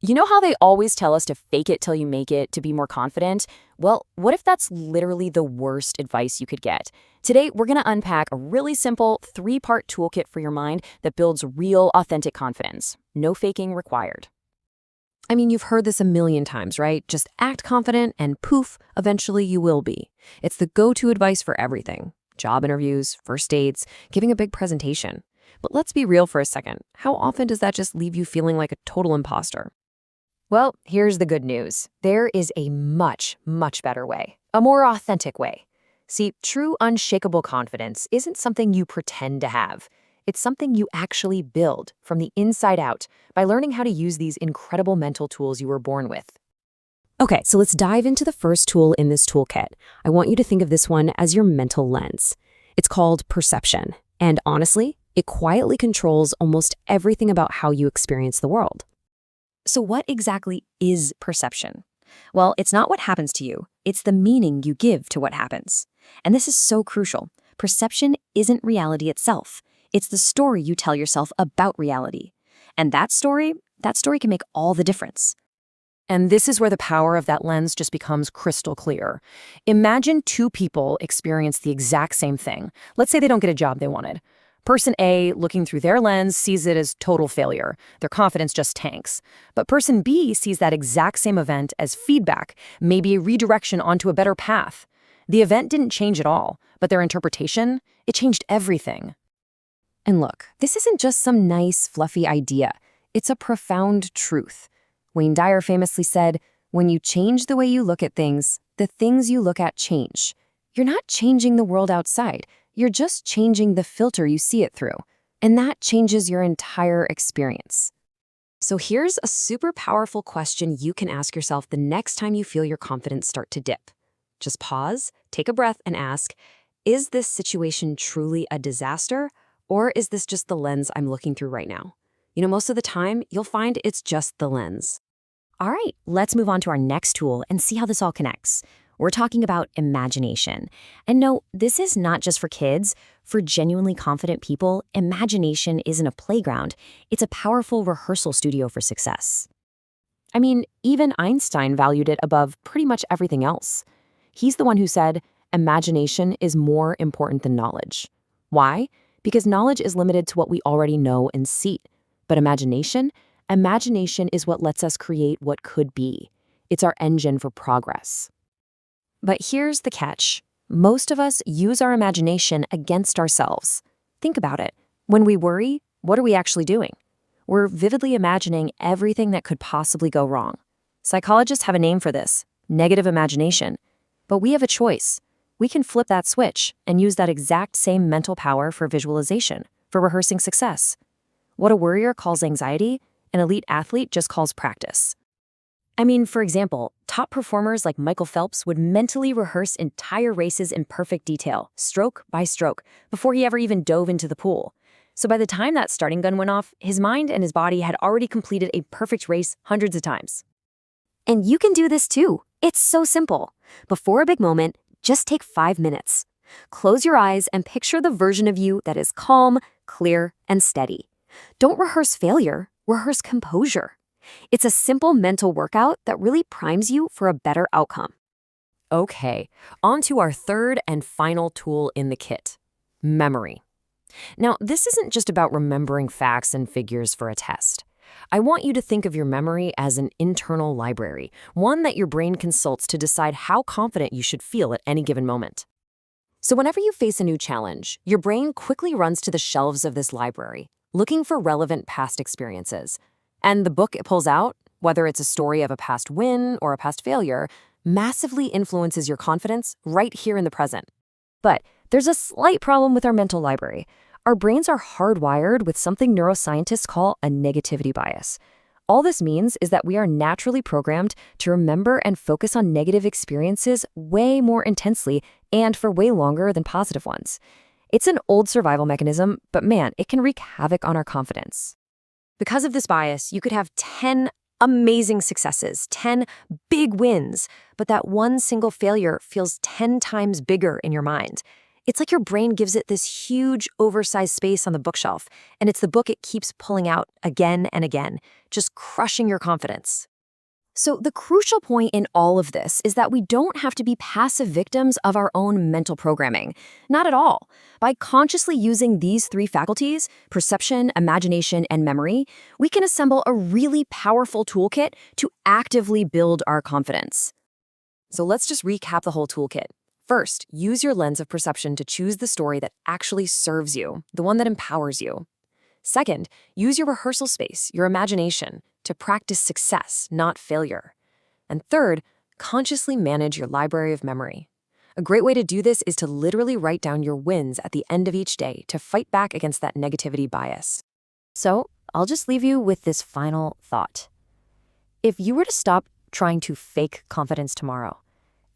You know how they always tell us to fake it till you make it to be more confident? Well, what if that's literally the worst advice you could get? Today, we're going to unpack a really simple three-part toolkit for your mind that builds real, authentic confidence. No faking required. I mean, you've heard this a million times, right? Just act confident and poof, eventually you will be. It's the go-to advice for everything. Job interviews, first dates, giving a big presentation. But let's be real for a second. How often does that just leave you feeling like a total imposter? Well, here's the good news. There is a much, much better way, a more authentic way. See, true unshakable confidence isn't something you pretend to have. It's something you actually build from the inside out by learning how to use these incredible mental tools you were born with. Okay, so let's dive into the first tool in this toolkit. I want you to think of this one as your mental lens. It's called perception, and honestly, it quietly controls almost everything about how you experience the world. So what exactly is perception? Well, it's not what happens to you. It's the meaning you give to what happens. And this is so crucial. Perception isn't reality itself. It's the story you tell yourself about reality. And that story can make all the difference. And this is where the power of that lens just becomes crystal clear. Imagine two people experience the exact same thing. Let's say they don't get a job they wanted. Person A, looking through their lens, sees it as total failure. Their confidence just tanks. But person B sees that exact same event as feedback, maybe a redirection onto a better path. The event didn't change at all, but their interpretation, it changed everything. And look, this isn't just some nice, fluffy idea. It's a profound truth. Wayne Dyer famously said, "When you change the way you look at things, the things you look at change." You're not changing the world outside. You're just changing the filter you see it through. And that changes your entire experience. So here's a super powerful question you can ask yourself the next time you feel your confidence start to dip. Just pause, take a breath, and ask, is this situation truly a disaster? Or is this just the lens I'm looking through right now? Most of the time, you'll find it's just the lens. All right, let's move on to our next tool and see how this all connects. We're talking about imagination. And no, this is not just for kids. For genuinely confident people, imagination isn't a playground. It's a powerful rehearsal studio for success. I mean, even Einstein valued it above pretty much everything else. He's the one who said, imagination is more important than knowledge. Why? Because knowledge is limited to what we already know and see. But imagination is what lets us create what could be. It's our engine for progress. But here's the catch. Most of us use our imagination against ourselves. Think about it. When we worry, what are we actually doing? We're vividly imagining everything that could possibly go wrong. Psychologists have a name for this, negative imagination. But we have a choice. We can flip that switch and use that exact same mental power for visualization, for rehearsing success. What a worrier calls anxiety, an elite athlete just calls practice. I mean, for example, top performers like Michael Phelps would mentally rehearse entire races in perfect detail, stroke by stroke, before he ever even dove into the pool. So by the time that starting gun went off, his mind and his body had already completed a perfect race hundreds of times. And you can do this too. It's so simple. Before a big moment, just take 5 minutes. Close your eyes and picture the version of you that is calm, clear, and steady. Don't rehearse failure, rehearse composure. It's a simple mental workout that really primes you for a better outcome. Okay, on to our third and final tool in the kit, memory. Now, this isn't just about remembering facts and figures for a test. I want you to think of your memory as an internal library, one that your brain consults to decide how confident you should feel at any given moment. So whenever you face a new challenge, your brain quickly runs to the shelves of this library, looking for relevant past experiences. And the book it pulls out, whether it's a story of a past win or a past failure, massively influences your confidence right here in the present. But there's a slight problem with our mental library. Our brains are hardwired with something neuroscientists call a negativity bias. All this means is that we are naturally programmed to remember and focus on negative experiences way more intensely and for way longer than positive ones. It's an old survival mechanism, but man, it can wreak havoc on our confidence. Because of this bias, you could have 10 amazing successes, 10 big wins, but that one single failure feels 10 times bigger in your mind. It's like your brain gives it this huge, oversized space on the bookshelf, and it's the book it keeps pulling out again and again, just crushing your confidence. So, the crucial point in all of this is that we don't have to be passive victims of our own mental programming. Not at all. By consciously using these three faculties, perception, imagination, and memory, we can assemble a really powerful toolkit to actively build our confidence. So let's just recap the whole toolkit. First, use your lens of perception to choose the story that actually serves you, the one that empowers you. Second, use your rehearsal space, your imagination, to practice success, not failure. And third, consciously manage your library of memory. A great way to do this is to literally write down your wins at the end of each day to fight back against that negativity bias. So, I'll just leave you with this final thought. If you were to stop trying to fake confidence tomorrow,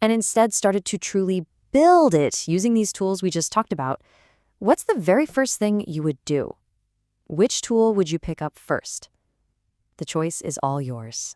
and instead started to truly build it using these tools we just talked about, what's the very first thing you would do? Which tool would you pick up first? The choice is all yours.